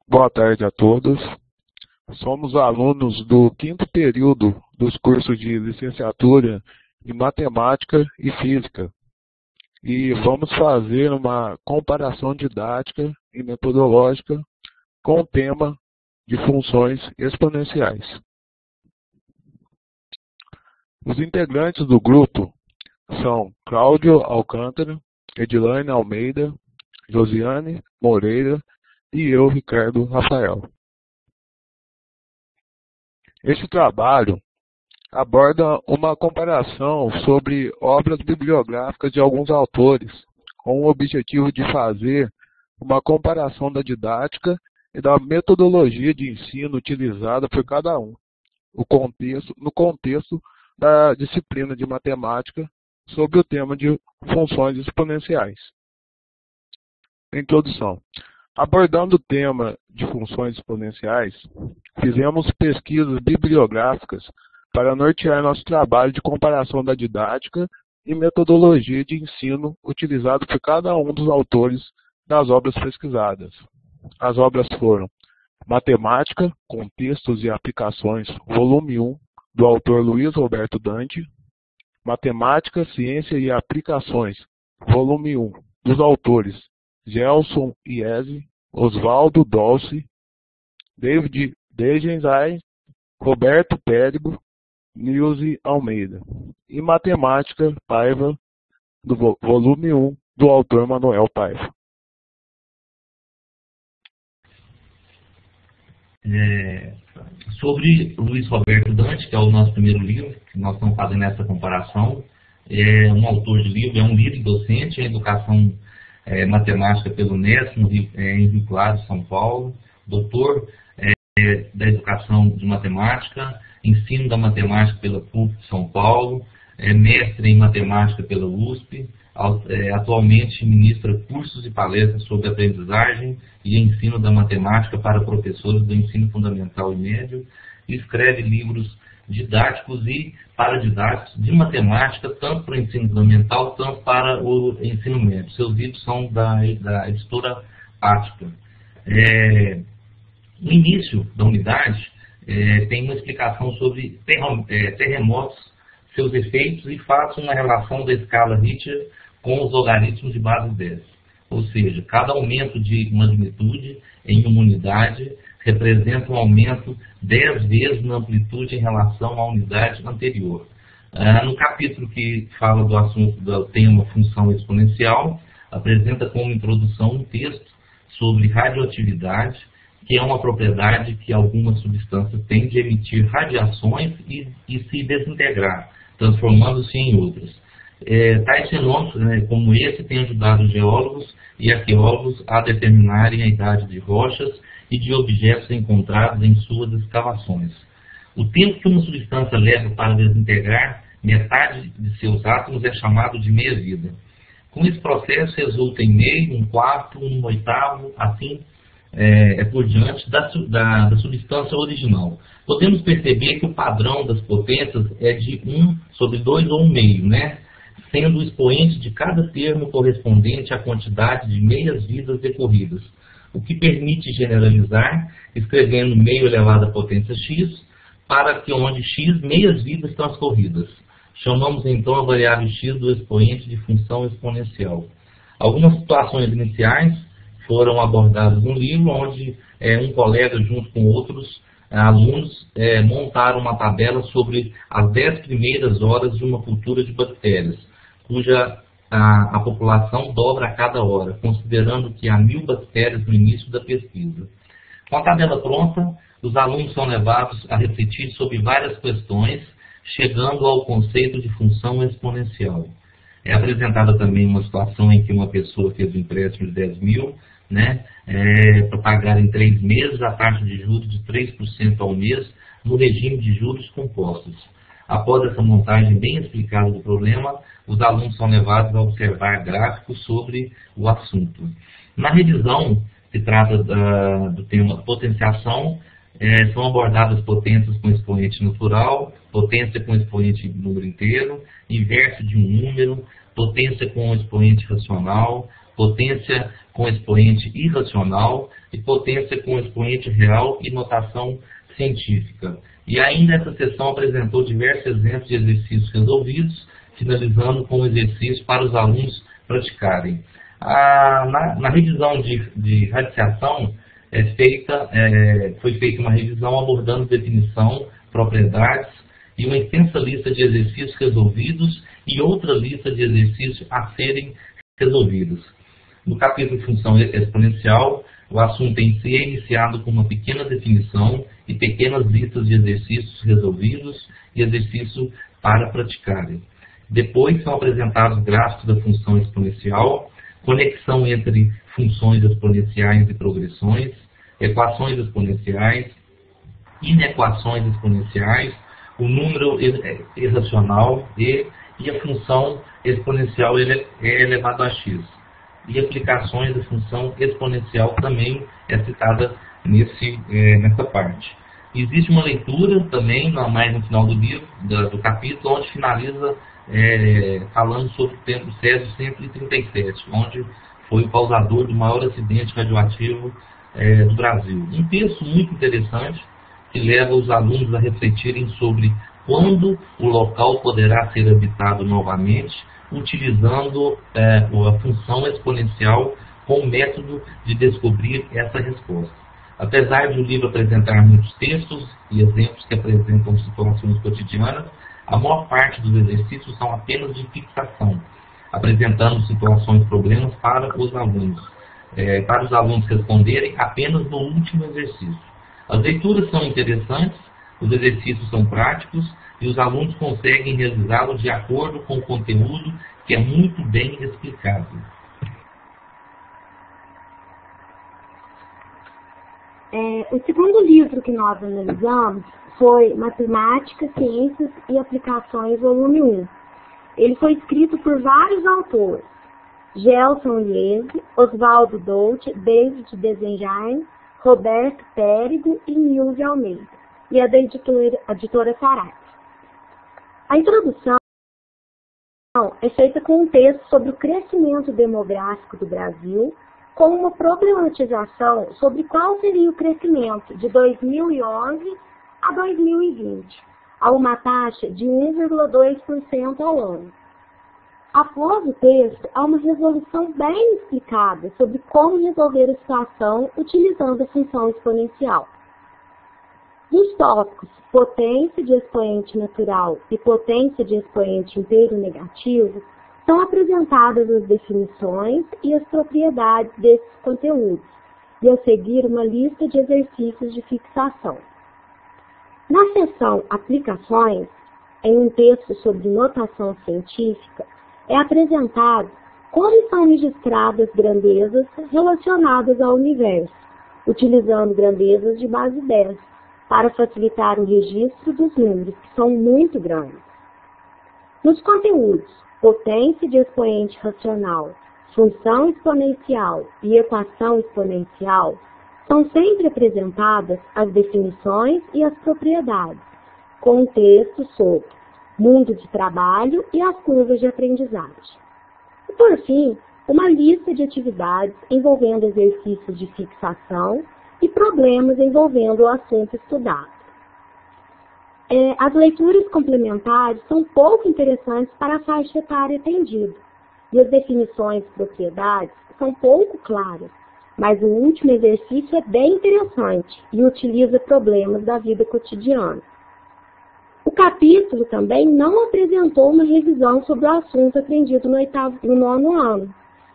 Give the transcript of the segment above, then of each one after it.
Boa tarde a todos. Somos alunos do quinto período dos cursos de licenciatura em Matemática e Física. E vamos fazer uma comparação didática e metodológica com o tema de funções exponenciais. Os integrantes do grupo são Cláudio Alcântara, Edilane Almeida, Josiane Moreira e eu, Ricardo Rafael. Este trabalho aborda uma comparação sobre obras bibliográficas de alguns autores, com o objetivo de fazer uma comparação da didática e da metodologia de ensino utilizada por cada um, no contexto da disciplina de matemática sobre o tema de funções exponenciais. Introdução. Abordando o tema de funções exponenciais, fizemos pesquisas bibliográficas para nortear nosso trabalho de comparação da didática e metodologia de ensino utilizado por cada um dos autores das obras pesquisadas. As obras foram Matemática, Contextos e Aplicações, volume 1, do autor Luiz Roberto Dante, Matemática, Ciência e Aplicações, volume 1, dos autores Gelson Iese, Oswaldo Dolce, David Degenzain, Roberto Périgo, Nilze Almeida. E Matemática Paiva, do volume 1, do autor Manuel Paiva. Sobre Luiz Roberto Dante, que é o nosso primeiro livro, que nós estamos fazendo essa comparação, é um autor de livro, é um livro docente, em educação matemática pelo NES, em Rio Claro, São Paulo, doutor da educação de matemática, ensino da matemática pela PUC de São Paulo, mestre em matemática pela USP, atualmente ministra cursos e palestras sobre aprendizagem e ensino da matemática para professores do ensino fundamental e médio, e escreve livros didáticos e paradidáticos de matemática, tanto para o ensino fundamental, tanto para o ensino médio. Seus livros são da editora Ática. No início da unidade, tem uma explicação sobre terremotos, seus efeitos, e faço uma relação da escala Richter com os logaritmos de base 10. Ou seja, cada aumento de magnitude em uma unidade representa um aumento 10 vezes na amplitude em relação à unidade anterior. No capítulo que fala do assunto do tema função exponencial, apresenta como introdução um texto sobre radioatividade, que é uma propriedade que algumas substâncias têm de emitir radiações e se desintegrar, transformando-se em outras. Tais fenômenos, como esse, têm ajudado geólogos e arqueólogos a determinarem a idade de rochas e de objetos encontrados em suas escavações. O tempo que uma substância leva para desintegrar metade de seus átomos é chamado de meia-vida. Com esse processo resulta em meio, um quarto, um oitavo, assim por diante da substância original. Podemos perceber que o padrão das potências é de 1 sobre 2 ou 1/2, né? Sendo o expoente de cada termo correspondente à quantidade de meias-vidas decorridas, o que permite generalizar, escrevendo meio elevado à potência x, para que onde x meias-vidas transcorridas. Chamamos então a variável x do expoente de função exponencial. Algumas situações iniciais foram abordadas no livro, onde um colega, junto com outros alunos, montaram uma tabela sobre as 10 primeiras horas de uma cultura de bactérias, cuja a população dobra a cada hora, considerando que há 1000 bactérias no início da pesquisa. Com a tabela pronta, os alunos são levados a refletir sobre várias questões, chegando ao conceito de função exponencial. É apresentada também uma situação em que uma pessoa fez um empréstimo de 10.000, para pagar em 3 meses a taxa de juros de 3% ao mês, no regime de juros compostos. Após essa montagem bem explicada do problema, os alunos são levados a observar gráficos sobre o assunto. Na revisão, se trata do tema potenciação, são abordadas potências com expoente natural, potência com expoente número inteiro, inverso de um número, potência com expoente racional, potência com expoente irracional e potência com expoente real e notação científica. E ainda essa sessão apresentou diversos exemplos de exercícios resolvidos, finalizando com um exercício para os alunos praticarem. Na revisão de radiciação, foi feita uma revisão abordando definição, propriedades e uma extensa lista de exercícios resolvidos e outra lista de exercícios a serem resolvidos. No capítulo de função exponencial, o assunto em si é iniciado com uma pequena definição e pequenas listas de exercícios resolvidos e exercício para praticarem. Depois são apresentados gráficos da função exponencial, conexão entre funções exponenciais e progressões, equações exponenciais, inequações exponenciais, o número irracional e a função exponencial elevado a x. E aplicações da função exponencial também é citada nessa parte. Existe uma leitura também, mais no final do livro, do capítulo, onde finaliza falando sobre o tempo Césio 137, onde foi o causador do maior acidente radioativo do Brasil. Um texto muito interessante que leva os alunos a refletirem sobre quando o local poderá ser habitado novamente, utilizando a função exponencial como método de descobrir essa resposta. Apesar de o livro apresentar muitos textos e exemplos que apresentam situações cotidianas, a maior parte dos exercícios são apenas de fixação, apresentando situações e problemas para os alunos responderem apenas no último exercício. As leituras são interessantes, os exercícios são práticos e os alunos conseguem realizá-los de acordo com o conteúdo que é muito bem explicado. O segundo livro que nós analisamos foi Matemática, Ciências e Aplicações, volume 1. Ele foi escrito por vários autores: Gelson Liese, Oswaldo Dolce, David Desenjain, Roberto Périgo e Nilve Almeida, e é da editora Saraiva. A introdução é feita com um texto sobre o crescimento demográfico do Brasil, com uma problematização sobre qual seria o crescimento de 2011 a 2020, a uma taxa de 1,2% ao ano. Após o texto, há uma resolução bem explicada sobre como resolver a situação utilizando a função exponencial. Nos tópicos potência de expoente natural e potência de expoente inteiro negativo, são apresentadas as definições e as propriedades desses conteúdos, e a seguir uma lista de exercícios de fixação. Na seção Aplicações, em um texto sobre notação científica, é apresentado como são registradas grandezas relacionadas ao universo, utilizando grandezas de base 10, para facilitar o registro dos números, que são muito grandes. Nos conteúdos, potência de expoente racional, função exponencial e equação exponencial, são sempre apresentadas as definições e as propriedades, com um texto sobre mundo de trabalho e as curvas de aprendizagem. E, por fim, uma lista de atividades envolvendo exercícios de fixação e problemas envolvendo o assunto estudado. As leituras complementares são pouco interessantes para a faixa etária atendida, e as definições de propriedades são pouco claras, mas o último exercício é bem interessante e utiliza problemas da vida cotidiana. O capítulo também não apresentou uma revisão sobre o assunto aprendido no 9º ano.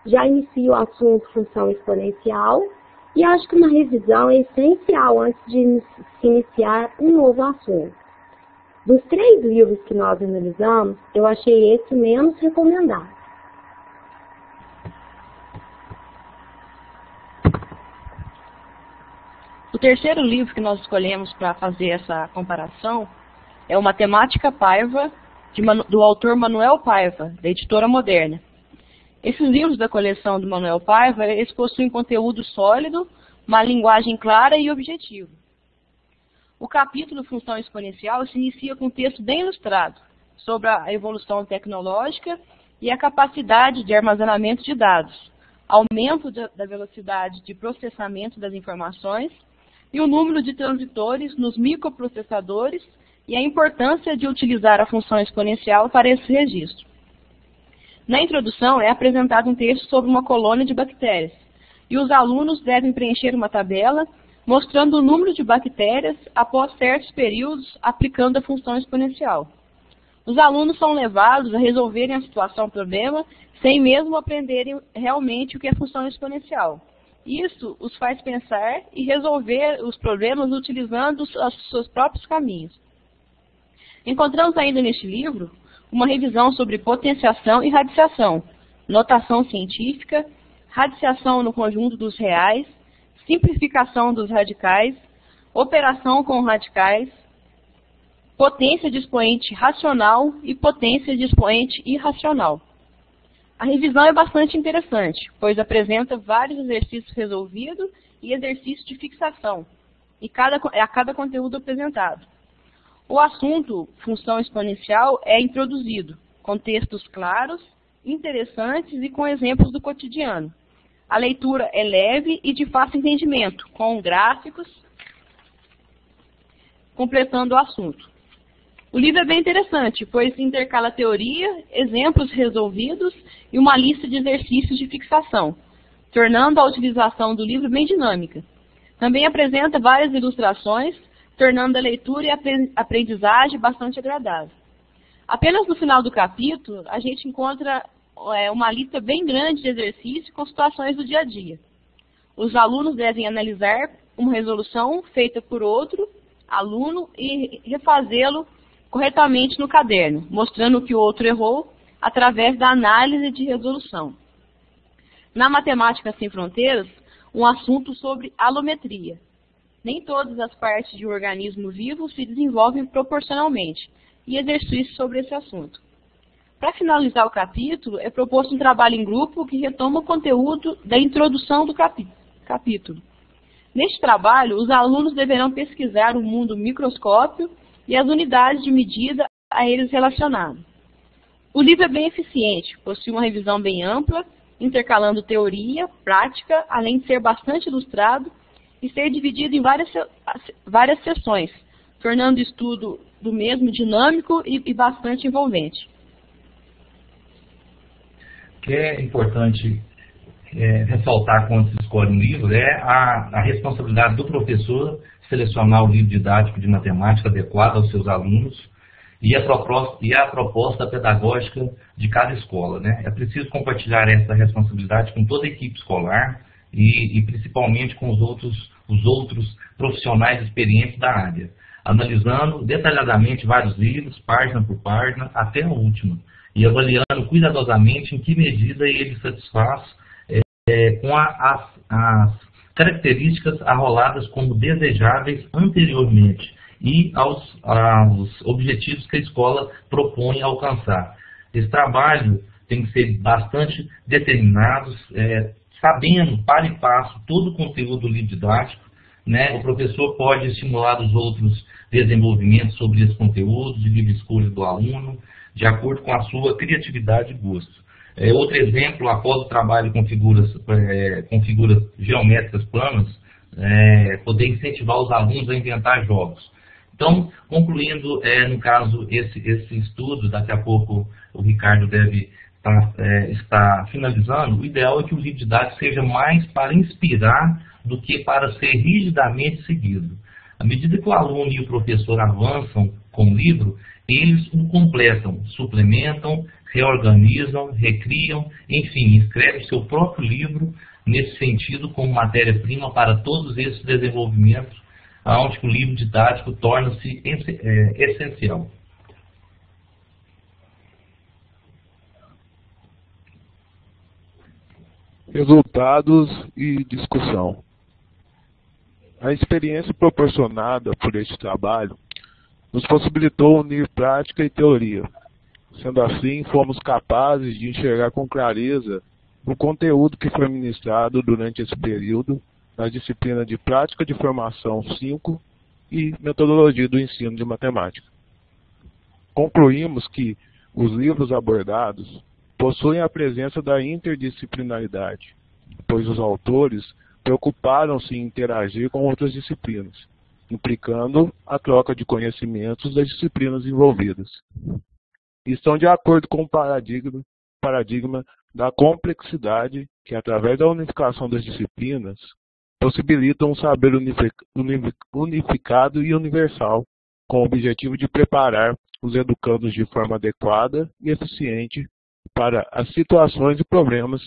Já inicia o assunto função exponencial e acho que uma revisão é essencial antes de se iniciar um novo assunto. Dos 3 livros que nós analisamos, eu achei esse menos recomendado. O terceiro livro que nós escolhemos para fazer essa comparação é o Matemática Paiva, do autor Manuel Paiva, da editora Moderna. Esses livros da coleção do Manuel Paiva, eles possuem conteúdo sólido, uma linguagem clara e objetiva. O capítulo Função Exponencial se inicia com um texto bem ilustrado sobre a evolução tecnológica e a capacidade de armazenamento de dados, aumento da velocidade de processamento das informações e o número de transitores nos microprocessadores e a importância de utilizar a função exponencial para esse registro. Na introdução é apresentado um texto sobre uma colônia de bactérias e os alunos devem preencher uma tabela mostrando o número de bactérias após certos períodos aplicando a função exponencial. Os alunos são levados a resolverem a problema sem mesmo aprenderem realmente o que é função exponencial. Isso os faz pensar e resolver os problemas utilizando os seus próprios caminhos. Encontramos ainda neste livro uma revisão sobre potenciação e radiciação, notação científica, radiciação no conjunto dos reais, simplificação dos radicais, operação com radicais, potência de expoente racional e potência de expoente irracional. A revisão é bastante interessante, pois apresenta vários exercícios resolvidos e exercícios de fixação, a cada conteúdo apresentado. O assunto função exponencial é introduzido, com textos claros, interessantes e com exemplos do cotidiano. A leitura é leve e de fácil entendimento, com gráficos, completando o assunto. O livro é bem interessante, pois intercala teoria, exemplos resolvidos e uma lista de exercícios de fixação, tornando a utilização do livro bem dinâmica. Também apresenta várias ilustrações, tornando a leitura e a aprendizagem bastante agradável. Apenas no final do capítulo, a gente encontra uma lista bem grande de exercícios com situações do dia a dia. Os alunos devem analisar uma resolução feita por outro aluno e refazê-lo corretamente no caderno, mostrando o que o outro errou através da análise de resolução. Na Matemática Sem Fronteiras, um assunto sobre alometria. Nem todas as partes de um organismo vivo se desenvolvem proporcionalmente, e exercícios sobre esse assunto. Para finalizar o capítulo, é proposto um trabalho em grupo que retoma o conteúdo da introdução do capítulo. Neste trabalho, os alunos deverão pesquisar o mundo microscópio e as unidades de medida a eles relacionadas. O livro é bem eficiente, possui uma revisão bem ampla, intercalando teoria, prática, além de ser bastante ilustrado e ser dividido em várias sessões, tornando o estudo do mesmo dinâmico e bastante envolvente. O que é importante ressaltar quando se escolhe um livro é a responsabilidade do professor selecionar o livro didático de matemática adequado aos seus alunos e a proposta pedagógica de cada escola, né? É preciso compartilhar essa responsabilidade com toda a equipe escolar e principalmente com os outros profissionais experientes da área, analisando detalhadamente vários livros, página por página, até a última, e avaliando cuidadosamente em que medida ele satisfaz com as características arroladas como desejáveis anteriormente e aos objetivos que a escola propõe alcançar. Esse trabalho tem que ser bastante determinado, sabendo, para e passo, todo o conteúdo do livro didático, né? O professor pode estimular os outros desenvolvimentos sobre esse conteúdo, de livre escolha do aluno, de acordo com a sua criatividade e gosto. Outro exemplo, após o trabalho com figuras geométricas planas, poder incentivar os alunos a inventar jogos. Então, concluindo, no caso, esse estudo, daqui a pouco o Ricardo deve estar finalizando, o ideal é que o livro didático seja mais para inspirar do que para ser rigidamente seguido. À medida que o aluno e o professor avançam com o livro, eles o completam, suplementam, reorganizam, recriam, enfim, escrevem seu próprio livro nesse sentido como matéria-prima para todos esses desenvolvimentos, onde o livro didático torna-se essencial. Resultados e discussão. A experiência proporcionada por este trabalho nos possibilitou unir prática e teoria. Sendo assim, fomos capazes de enxergar com clareza o conteúdo que foi ministrado durante esse período na disciplina de Prática de Formação 5 e Metodologia do Ensino de Matemática. Concluímos que os livros abordados possuem a presença da interdisciplinaridade, pois os autores preocuparam-se em interagir com outras disciplinas, implicando a troca de conhecimentos das disciplinas envolvidas. E estão de acordo com o paradigma da complexidade que, através da unificação das disciplinas, possibilitam um saber unificado e universal, com o objetivo de preparar os educandos de forma adequada e eficiente para as situações e problemas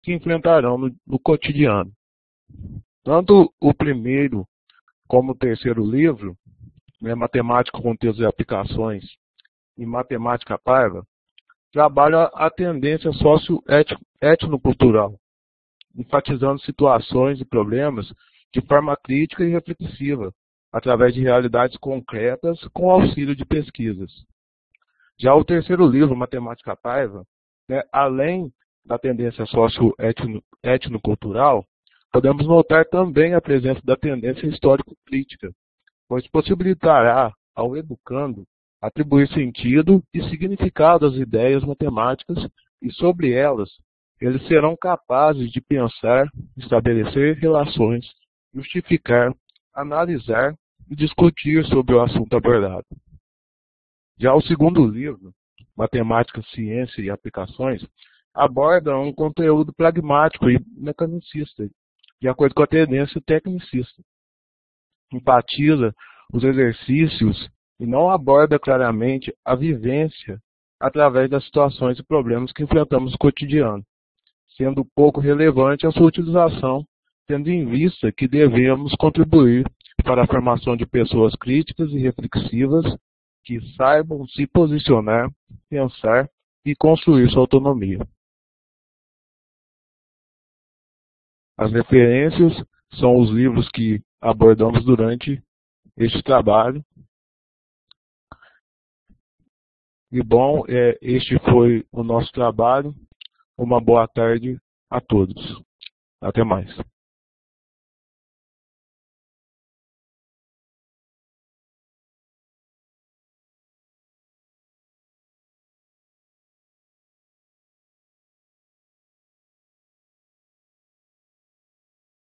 que enfrentarão no cotidiano. Tanto o primeiro como o terceiro livro, Matemática, Contextos e Aplicações, e Matemática Paiva, trabalham a tendência socio-étnico-cultural, enfatizando situações e problemas de forma crítica e reflexiva, através de realidades concretas com auxílio de pesquisas. Já o terceiro livro, Matemática Paiva, além da tendência socio-étnico-cultural, podemos notar também a presença da tendência histórico-crítica, pois possibilitará ao educando atribuir sentido e significado às ideias matemáticas e, sobre elas, eles serão capazes de pensar, estabelecer relações, justificar, analisar e discutir sobre o assunto abordado. Já o segundo livro, Matemática, Ciência e Aplicações, aborda um conteúdo pragmático e mecanicista, de acordo com a tendência tecnicista. Enfatiza os exercícios e não aborda claramente a vivência através das situações e problemas que enfrentamos no cotidiano, sendo pouco relevante a sua utilização, tendo em vista que devemos contribuir para a formação de pessoas críticas e reflexivas que saibam se posicionar, pensar e construir sua autonomia. As referências são os livros que abordamos durante este trabalho. E bom, este foi o nosso trabalho. Uma boa tarde a todos. Até mais.